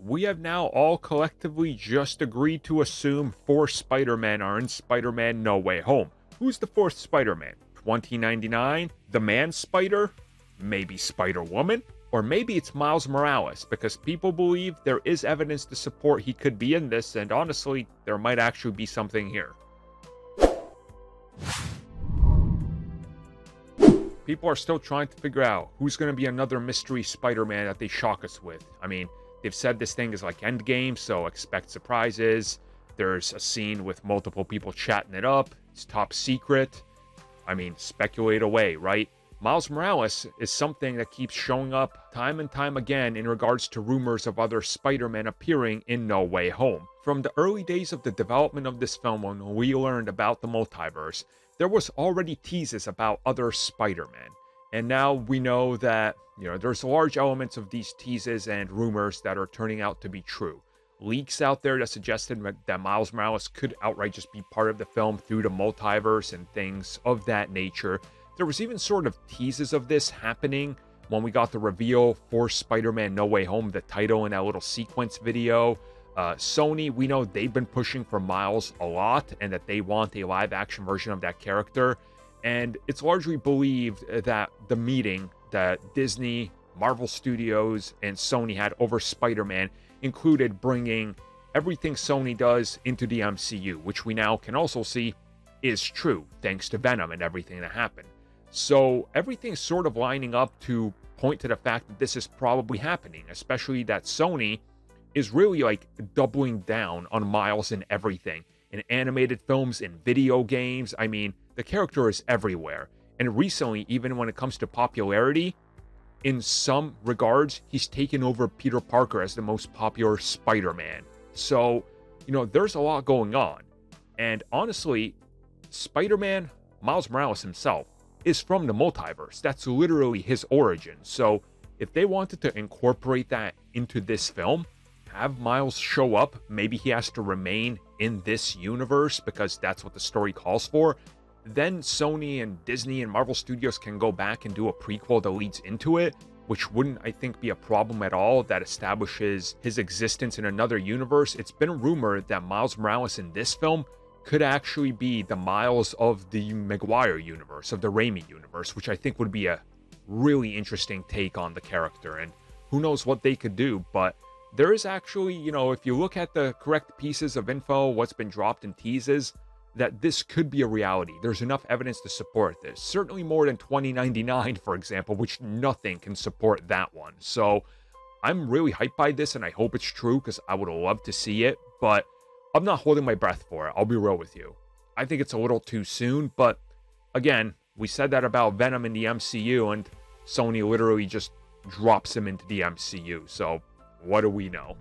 we have now all collectively just agreed to assume 4 Spider-Men are in Spider-Man No Way Home. Who's the 4th Spider-Man? 2099? The Man-Spider? Maybe Spider-Woman? Or maybe it's Miles Morales, because people believe there is evidence to support he could be in this, and honestly, there might actually be something here. People are still trying to figure out who's going to be another mystery Spider-Man that they shock us with. I mean, they've said this thing is like Endgame, so expect surprises. There's a scene with multiple people chatting it up. It's top secret. I mean, speculate away, right? Miles Morales is something that keeps showing up time and time again in regards to rumors of other Spider-Men appearing in No Way Home. From the early days of the development of this film, when we learned about the multiverse, there was already teases about other Spider-Men. And now we know that, there's large elements of these teases and rumors that are turning out to be true. Leaks out there that suggested that Miles Morales could outright just be part of the film through the multiverse and things of that nature. There was even sort of teases of this happening when we got the reveal for Spider-Man No Way Home, the title in that little sequence video. Sony, we know they've been pushing for Miles a lot and that they want a live-action version of that character. And it's largely believed that the meeting that Disney, Marvel Studios, and Sony had over Spider-Man included bringing everything Sony does into the MCU, which we now can also see is true, thanks to Venom and everything that happened. So everything's sort of lining up to point to the fact that this is probably happening, especially that Sony is really like doubling down on Miles in everything. In animated films, in video games, I mean, the character is everywhere. And recently, even when it comes to popularity, in some regards, he's taken over Peter Parker as the most popular Spider-Man. So, there's a lot going on. And honestly, Spider-Man, Miles Morales himself, is from the multiverse. That's literally his origin. So if they wanted to incorporate that into this film, have Miles show up, maybe he has to remain in this universe because that's what the story calls for, then Sony and Disney and Marvel Studios can go back and do a prequel that leads into it, which wouldn't, I think, be a problem at all, that establishes his existence in another universe. It's been rumored that Miles Morales in this film could actually be the Miles of the Maguire universe, of the Raimi universe, which I think would be a really interesting take on the character. And who knows what they could do, but there is actually, if you look at the correct pieces of info, what's been dropped in teases, that this could be a reality. There's enough evidence to support this. Certainly more than 2099, for example, which nothing can support that one. So I'm really hyped by this, and I hope it's true because I would love to see it, but I'm not holding my breath for it. I'll be real with you. I think it's a little too soon, but again, we said that about Venom in the MCU, and Sony literally just drops him into the MCU. So what do we know?